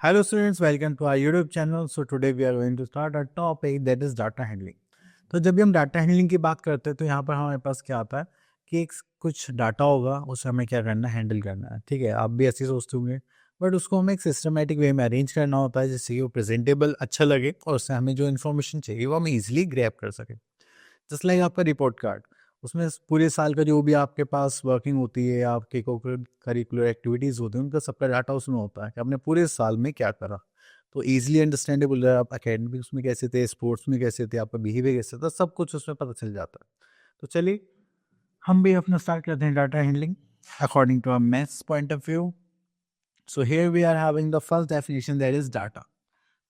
Hello students, welcome to our YouTube channel. So today we are going to start a topic that is data handling. तो जब भी हम data handling की बात करते हैं तो यहाँ पर हमारे पास क्या आता है कि एक कुछ डाटा होगा, उसे हमें क्या करना है, हैंडल करना है। ठीक है, आप भी ऐसे ही सोचते होंगे, बट उसको हमें एक सिस्टमेटिक वे में अरेंज करना होता है जिससे कि वो प्रेजेंटेबल अच्छा लगे और उससे हमें जो इन्फॉर्मेशन चाहिए वो हम इजीली ग्रैब कर सकें। जस्ट लाइक आपका रिपोर्ट कार्ड, उसमें पूरे साल का जो भी आपके पास वर्किंग होती है, आपके को करिकुलर एक्टिविटीज़ होती हैं, उनका सबका डाटा उसमें होता है कि आपने पूरे साल में क्या करा। तो ईजिली अंडरस्टैंडेबल है, आप एकेडमिक्स में कैसे थे, स्पोर्ट्स में कैसे थे, आपका बिहेवियर कैसे था, सब कुछ उसमें पता चल जाता है। तो चलिए हम भी अपना स्टार्ट करते हैं data handling according to a maths point of view. So here we are having the first definition that is data.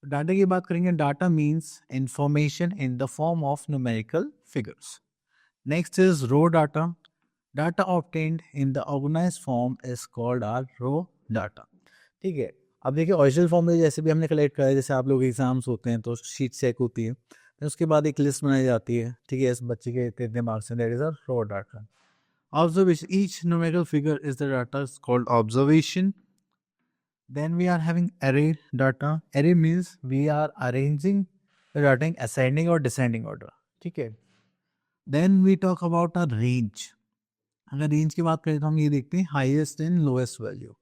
Data की बात करेंगे, data means information in the form of numerical figures. Next is raw data. Data obtained in the organized form is called our raw data. ठीक है, अब देखिए original form में जैसे भी हमने कलेक्ट करा है, जैसे आप लोग एग्जाम्स होते हैं तो शीट चेक होती है, फिर उसके बाद एक लिस्ट बनाई जाती है। ठीक है, इस बच्चे के इतने इतने मार्क्स हैं, that is a raw data. Observation, each numerical figure is the data is called observation. Then we are having array data. Array means we are arranging the data in ascending or descending order. ठीक है, then we talk about a range. अगर range की बात करें तो हम ये देखते हैं हाईएस्ट एंड लोएस्ट वैल्यू।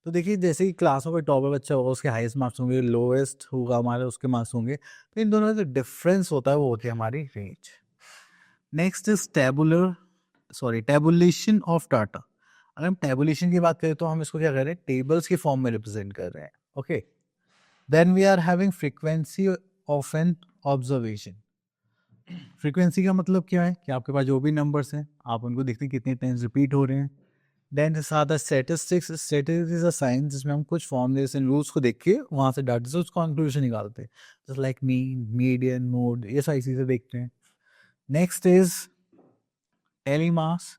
तो देखिए जैसे कि क्लास में कोई टॉपर बच्चा होगा उसके हाईएस्ट मार्क्स होंगे, लोएस्ट होगा हमारे उसके मार्क्स होंगे, तो इन दोनों का जो डिफरेंस होता है वो होती है हमारी range. Next is tabulation of data. अगर हम टेबुलेशन की बात करें तो हम इसको क्या कर रहे हैं, टेबल्स के फॉर्म में रिप्रेजेंट कर रहे हैं। Okay, then we are having frequency of an observation. Frequency का मतलब क्या है कि आपके पास जो भी नंबर्स हैं आप उनको देखते हैं कितने टाइम्स रिपीट हो रहे हैं। देन साथ statistics. Statistics is a science जिसमें हम कुछ फॉर्मूलेस एंड रूल्स को देख के वहाँ से डाटा से उसका कंक्लूजन निकालते हैं, just like mean, median, mode, ये सारी चीज़ें देखते हैं। Next is telemarks.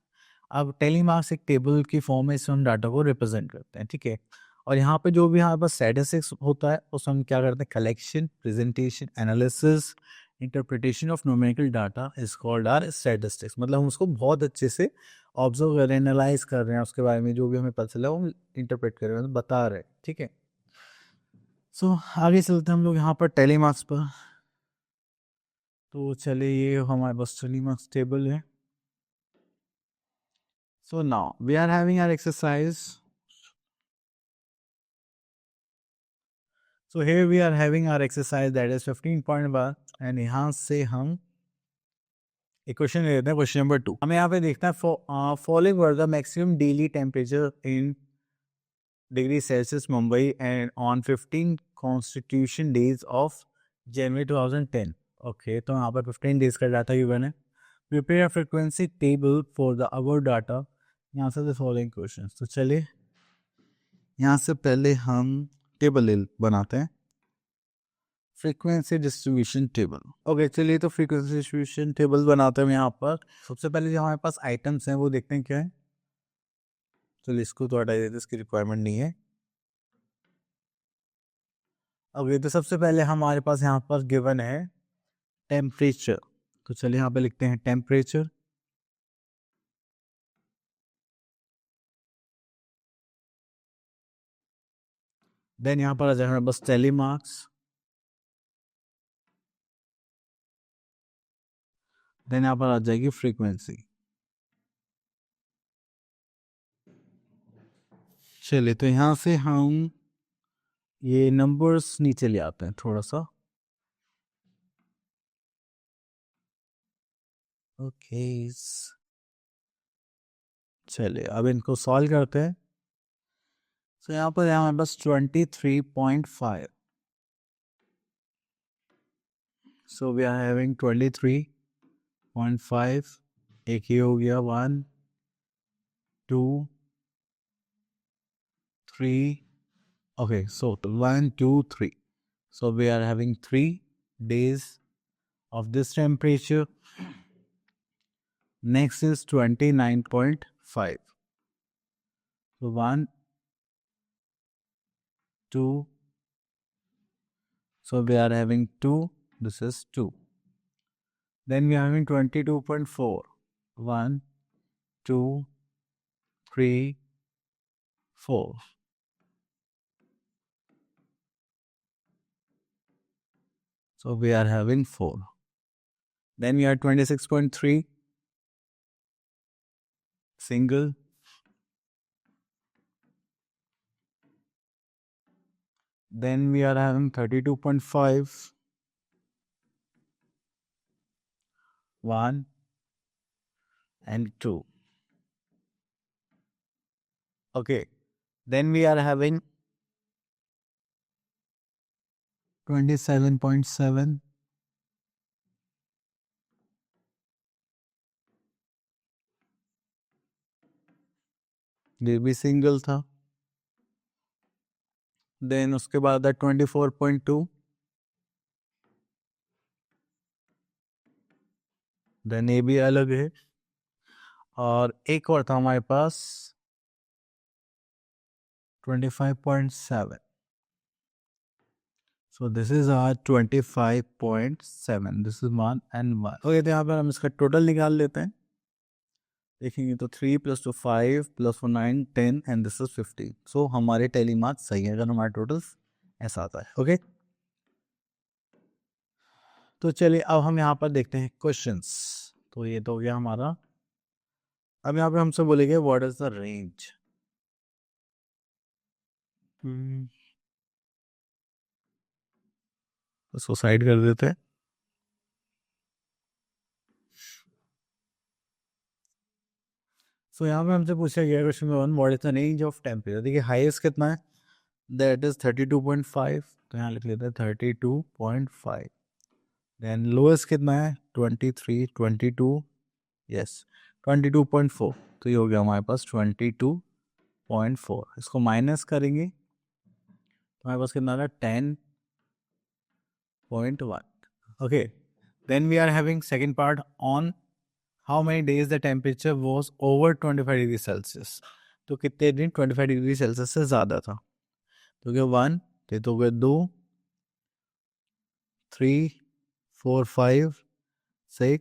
अब टेलीमार्क्स एक टेबल की फॉर्म में इसमें हम डाटा को रिप्रेजेंट करते हैं। ठीक है, और यहाँ पे जो भी हमारे पास स्टैटिस्टिक्स होता है उसमें हम क्या करते हैं, collection, presentation, analysis, interpretation of numerical data is called are statistics. मतलब हम उसको बहुत अच्छे से ऑब्जर्व कर रहे हैं, एनालाइज कर रहे हैं, उसके बारे में जो भी हमें पता चला वो इंटरप्रेट कर रहे हैं, बता रहे हैं। ठीक है, सो आगे चलते हैं हम लोग यहाँ पर टेलीमार्क्स पर। तो चलिए ये हमारे पास टेलीमार्क्स टेबल है। So now we are having our exercise. So here we are having our exercise that is 15.1 and यहाँ से हम एक क्वेश्चन ले लेते हैं, क्वेश्चन नंबर 2। हमें यहाँ पे देखना है following were the maximum daily temperature in degree Celsius Mumbai and on 15 constitution days of January 2010। Okay, तो यहाँ पर 15 डेज का डाटा गिवन है। Prepare frequency table for the our data. यहाँ से द फॉलोइंग क्वेश्चन। तो चलिए यहाँ से पहले हम टेबल बनाते हैं, फ्रीक्वेंसी डिस्ट्रीब्यूशन टेबल। ओके, चलिए तो फ्रीक्वेंसी डिस्ट्रीब्यूशन टेबल बनाते हैं। यहाँ पर सबसे पहले जो हमारे पास आइटम्स हैं वो देखते हैं क्या है। चलिए इसको तो हटा देते, इसकी रिक्वायरमेंट नहीं है। ओके, तो सबसे पहले हमारे पास यहाँ पर गिवन है टेम्परेचर। तो चलिए यहाँ पे लिखते हैं टेम्परेचर। देन यहाँ पर आ जाएगा बस टेलीमार्क्स। देन यहाँ पर आ जाएगी फ्रीक्वेंसी। चलिए तो यहाँ से हम ये नंबर्स नीचे ले आते हैं थोड़ा सा। ओके, चलिए अब इनको सॉल्व करते हैं। तो यहाँ पर हमारे पास 23.5। So we are having 23.5। एक ही हो गया, 1 2 3। Okay, so 1 2 3। So we are having 3 days of this temperature. Next is 29.5. So 1 2, so we are having 2, this is 2. Then we are having 22.4. 1 2 3 4. So we are having 4. Then we are 26.3 single. Then we are having 32.5 1 and 2. Okay. Then we are having 27.7. ये भी single था. Then उसके बाद 24.2. Then ये भी अलग है. और एक और था हमारे पास 25.7. So this is our 25.7. This is 1 and 1. Okay, तो यहाँ पर हम इसका टोटल निकाल लेते हैं. देखेंगे तो 3 + 2 5 + 4 9 10 एंड दिस इज 50. सो हमारे टैली मार्क्स सही है अगर हमारा टोटल ऐसा आता है. ओके, तो चलिए अब हम यहाँ पर देखते हैं क्वेश्चंस. तो ये तो हो गया हमारा. अब यहाँ पे हमसे बोलेंगे व्हाट इज द रेंज. उसको साइड कर देते हैं. सो यहाँ पे हमसे पूछा गया क्वेश्चन में 1 what is the range of temperature. देखिए हाईएस्ट कितना है, दैट इज 32.5. तो यहाँ लिख लेते हैं 32.5. देन लोएस्ट कितना है 23 22. यस 22.4. तो ये हो गया हमारे पास 22.4. इसको माइनस करेंगे तो हमारे पास कितना आ रहा है 10.1. Okay, then we are having second part on how many days the temperature was over 25 degree Celsius. तो कितने दिन 25 डिग्री सेल्सियस से ज़्यादा था. तो क्या 1, तो गए 2 3 4 5 6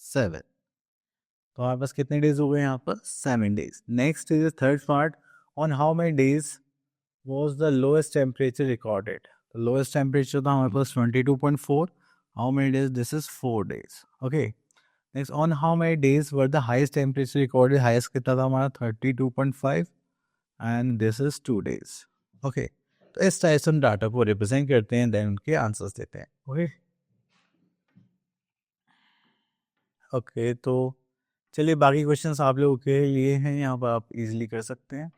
7. तो हमारे पास कितने डेज हो गए यहाँ पर 7 days. Next is third part on how many days was the lowest temperature recorded. Lowest temperature था हमारे पास 22.4. How many days, this is 4 days. Okay, next on how many days were the highest temperature recorded. Highest कितना था हमारा 32.5 and this is 2 days. Okay, तो इस type से हम data को रिप्रेजेंट करते हैं, देन उनके आंसर्स देते हैं. ओके ओके, तो चलिए बाकी क्वेश्चंस आप लोगों के लिए हैं, यहाँ पर आप इजीली कर सकते हैं.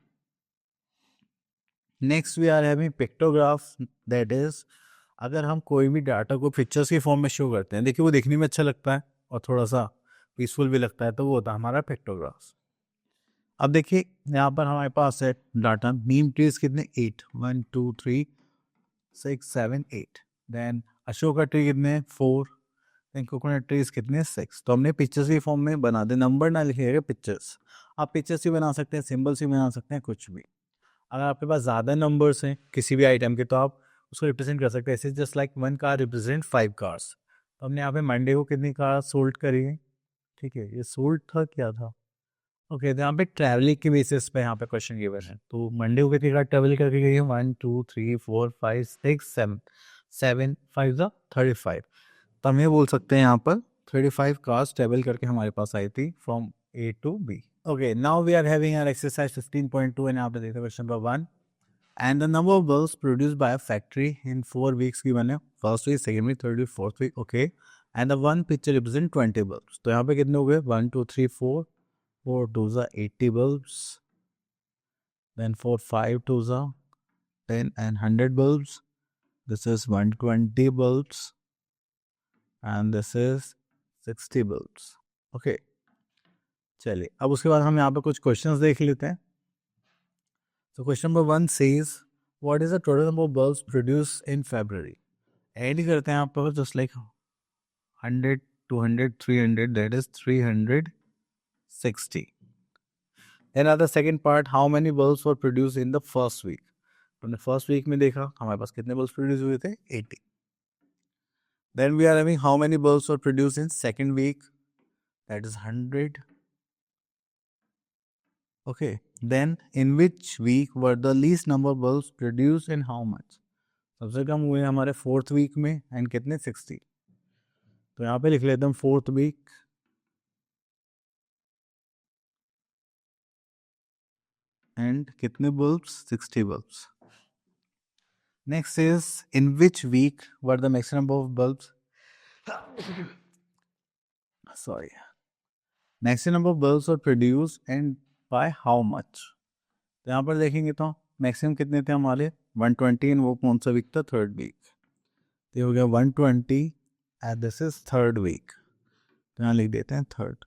Next we are having pictograph. That is अगर हम कोई भी डाटा को पिक्चर्स की फॉर्म में शो करते हैं, देखिए वो देखने में अच्छा लगता है और थोड़ा सा पीसफुल भी लगता है, तो वो होता है हमारा पिक्टोग्राफ. अब देखिए यहाँ पर हमारे पास है डाटा. नीम ट्रीज कितने 8 1 2 3 6 7 8. देन अशोका ट्री कितने 4. देन कोकोनट ट्रीज कितने 6. तो हमने पिक्चर्स की फॉर्म में बना दे, नंबर ना लिखिएगा, पिक्चर्स. आप पिक्चर्स भी बना सकते हैं, सिंबल्स भी बना सकते हैं, कुछ भी. अगर आपके पास ज़्यादा नंबर्स हैं किसी भी आइटम के तो आप उसको रिप्रेजेंट कर सकते हैं. ऐसे just like 1 car represent 5 cars. तो हमने यहाँ पे मंडे को कितनी कार सोल्ड करी है. ठीक है, ये सोल्ड था क्या था. ओके, तो यहाँ पे ट्रैवलिंग के बेसिस पे यहाँ पे क्वेश्चन गिवन है. तो मंडे को कितनी कार ट्रैवल करके गई है 1 2 3 4 5 6 7. 7 5 ज़ा 35. तो हम ये बोल सकते हैं यहाँ पर 35 कार्स ट्रैवल करके हमारे पास आई थी from A to B. Okay, now we are having our exercise 15.2 and after the question number 1. And the number of bulbs produced by a factory in 4 weeks given है. First week, second week, third week, fourth week. Okay. And the one picture represent 20 bulbs. तो यहाँ पे कितने हो गए 1 2 3 4. 4 2s are 80 bulbs. Then 4 5 2s are 10 and 100 bulbs. This is 120 bulbs. And this is 60 bulbs. Okay. चलिए अब उसके बाद हम यहाँ पे कुछ क्वेश्चंस देख लेते हैं. So question number 1 says, what is the total number of bulbs produced in February? Add करते हैं आप पर just like 100, 200, 300, that is 360. Then at the second part, how many bulbs were produced in the first week? हमने first week में देखा हमारे पास कितने bulbs produce हुए थे 80. Then we are having how many bulbs were produced in second week? That is 100. Okay. Then in which week were the least number of bulbs produced and how much? सबसे कम हुए हमारे 4th week में and कितने 60। तो यहाँ पे लिख लेते हैं 4th वीक एंड कितने bulbs 60 bulbs. Next is in which week were the maximum of bulbs, sorry, maximum number of bulbs were produce and by how much. तो यहाँ पर देखेंगे तो मैक्सिमम कितने थे हमारे 120 एंड वो कौन सा वीक था 3rd वीक। तो ये हो गया 120 and this is 3rd week, तो यहाँ लिख देते हैं 3rd।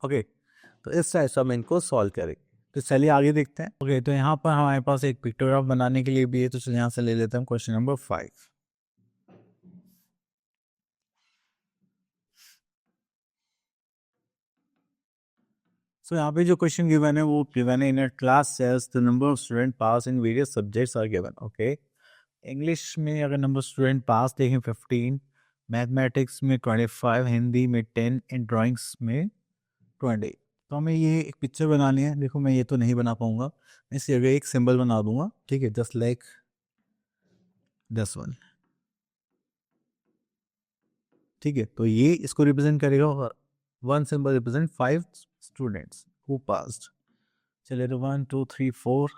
ओके, तो इस टाइप से हम इनको सॉल्व करेंगे। तो चलिए आगे देखते हैं। ओके, तो यहाँ पर हमारे पास एक पिक्टोग्राफ बनाने के लिए भी है, तो चलिए यहाँ से ले लेते हैं क्वेश्चन नंबर 5। सो यहाँ पे जो क्वेश्चन गिवन है वो गिवन है in a class cells the number of student pass in various subjects are given. Okay, English में अगर नंबर स्टूडेंट पास देखें 15, मैथमेटिक्स में 25, हिंदी में 10 एंड ड्राइंग्स में 20। तो हमें ये एक पिक्चर बनानी है। देखो मैं ये तो नहीं बना पाऊंगा, मैं इस जगह एक सिंबल बना दूंगा, ठीक है, जस्ट लाइक दिस वन। ठीक है, तो ये इसको रिप्रेजेंट करेगा और one symbol represent 5 students who passed. चलिए तो 1 2 3 4।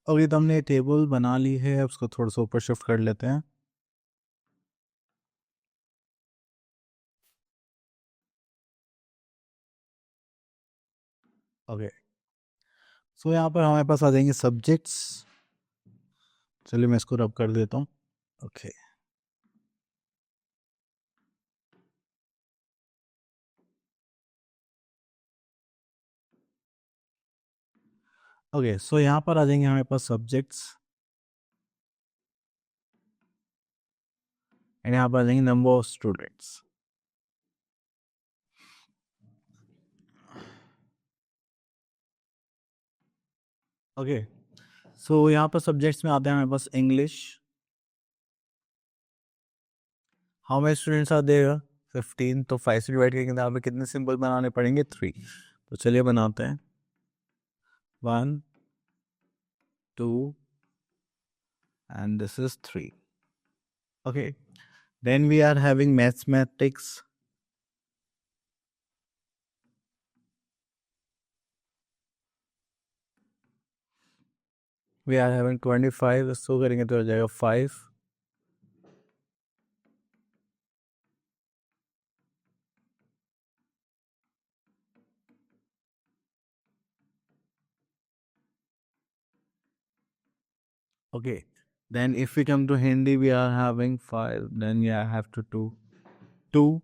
ओके, तो हमने टेबल बना ली है, उसको थोड़ा सा ऊपर शिफ्ट कर लेते हैं। ओके, सो यहाँ पर हमारे पास आ जाएंगे सब्जेक्ट्स। चलिए मैं इसको रब कर देता हूँ। ओके, ओके, सो यहाँ पर आ जाएंगे हमारे पास सब्जेक्ट्स एंड यहाँ पर आ जाएंगे number of students. Okay, so यहाँ पर सब्जेक्ट्स में आते हैं हमारे पास English. How many students are there 15, तो 5 से डिवाइड करके यहाँ पे कितने सिंबल बनाने पड़ेंगे 3। तो चलिए बनाते हैं 1 2 and this is 3। Okay, then we are having mathematics। We are having 25, इसको करेंगे तो हो जाएगा 5। Okay, then if we come to Hindi, we are having 5, then yeah, I have to 2।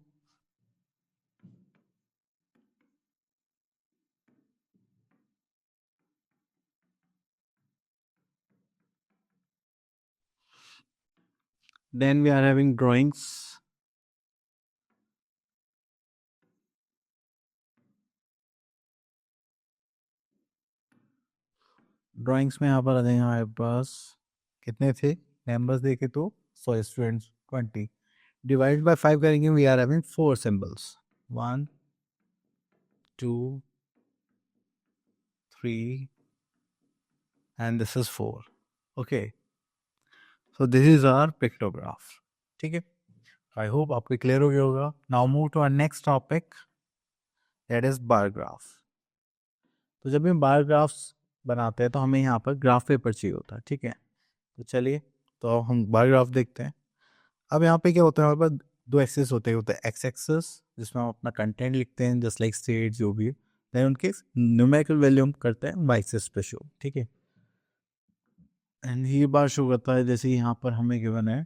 Then we are having drawings। Drawings में यहाँ पर आ जाएंगे हमारे पास कितने थे मेंबर्स देखे तो, सॉरी स्टूडेंट्स 20, डिवाइड बाय 5 करेंगे, we are having 4 symbols 1 2 3 and this is 4। Okay, so this is our pictograph. ठीक है, आई होप आपको क्लियर हो गया होगा। Now move to our next topic, that is bar graph. तो जब भी हम बार ग्राफ्स बनाते हैं तो हमें यहाँ पर ग्राफ पेपर चाहिए होता है। ठीक है, तो चलिए तो हम बार ग्राफ देखते हैं। अब यहाँ पे क्या होता है, हमारे पास 2 एक्सेस होते हैं एक्स एक्सेस जिसमें हम अपना कंटेंट लिखते हैं जस्ट लाइक स्टेट जो भी, देन उनके न्यूमेरिकल वैल्यू हम करते हैं वाई एक्सेस पे शो। ठीक है, एंड ये बार शो करता है जैसे यहाँ पर हमें गिवन है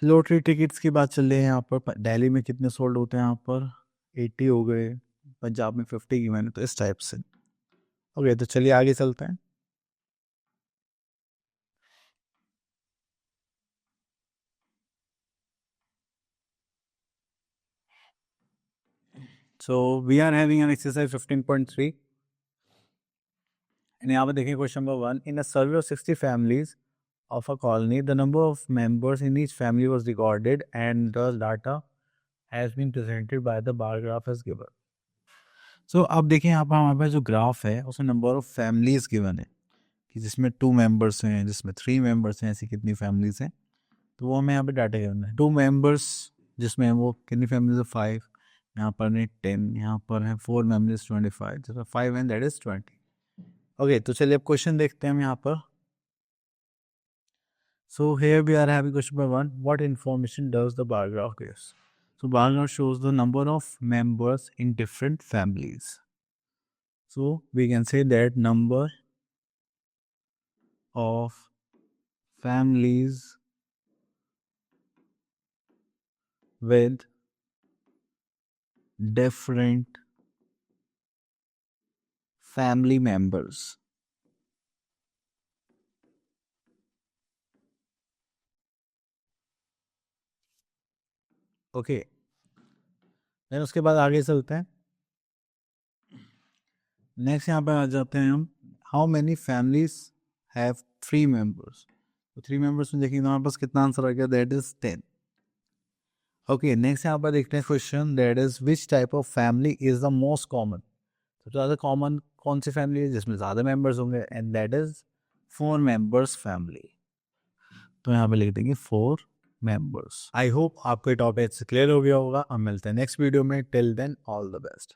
लॉटरी टिकट्स की बात चल रही है यहाँ पर। दिल्ली में कितने सोल्ड होते हैं यहाँ पर? 80 हो गए, पंजाब में 50 की मैंने, तो इस टाइप से। ओके, तो चलिए आगे चलते हैं। So we are having an exercise 15.3 and यहाँ पर देखिए question number 1। In a survey of 60 families of a colony, the number of members in each family was recorded and the data has been presented by the bar graph as given. So अब देखिए यहाँ पर हमारे पास जो graph है उसमें number of families given है कि जिसमें 2 मेंबर्स हैं, जिसमें 3 मेंबर्स हैं, ऐसी कितनी फैमिलीज हैं, तो वो हमें यहाँ पे डाटा गिवन है। 2 मेंबर्स जिसमें वो कितनी फैमिलीज है? 5, यहाँ पर है 10, यहाँ पर है 4 मेंबर्स 25, जिसमें 5 एंड दैट इज 20। ओके, तो चलिए अब क्वेश्चन देखते हैं हम यहाँ पर। So here we are having question number 1. What information does the bar graph gives? So bar graph shows the number of members in different families. So we can say that number of families with different family members. Okay. Then उसके बाद आगे चलते हैं। Next यहाँ पे आ जाते हैं हम। How many families have 3 members? तो 3 मेंबर्स में देखिए हमारे पास कितना आंसर आ गया? That is 10। ओके, नेक्स्ट यहाँ पर देखते हैं question, that is which type of family is the most common? सबसे ज़्यादा कॉमन कौन सी फैमिली है जिसमें ज़्यादा मेंबर्स होंगे? And that is 4 members family. तो यहाँ पे लिख देंगे 4 मेंबर्स। आई होप आपको ये टॉपिक क्लियर हो गया होगा। हम मिलते हैं नेक्स्ट वीडियो में। Till then all the best.